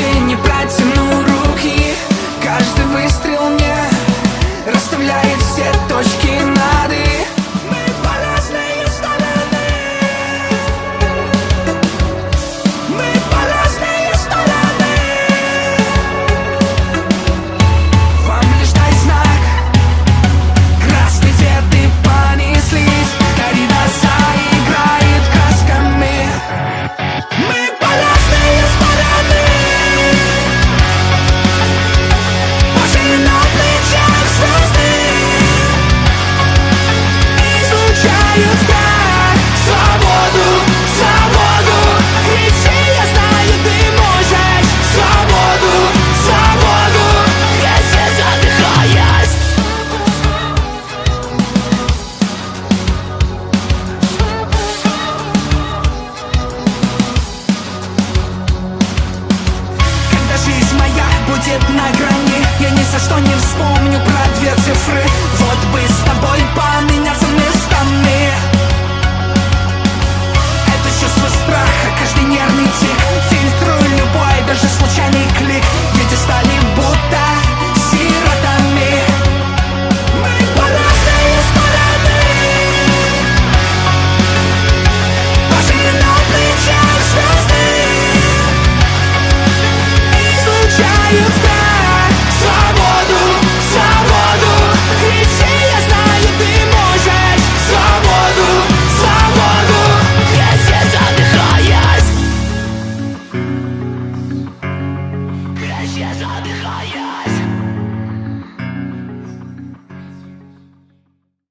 тебе не протяну руки. Каждый выстрел мне расставляет все точки над «и». Мы по разные стороны. Мы по разные стороны. Вам лишь дай знак. Красный цвет и понеслись. Коррида заиграет красками. Мы по разные стороны. Божий на плечах звезды излучают страх. Свободу, свободу. Кричи, я знаю, ты можешь. Свободу, свободу. Если задыхаясь. Когда жизнь моя будет на грани, я ни за что не вспомню про две цифры. Вот бы с тобой поменяться местами. Это чувство страха, каждый нервный тик. Фильтруй любой, даже случайный клик. Дети стали будто сиротами. Мы по разные стороны. Божий на плечах звезды излучают страх. Свободу, свободу. Кричи, я знаю, ты можешь. Свободу, свободу. Если задыхаясь. Если задыхаясь.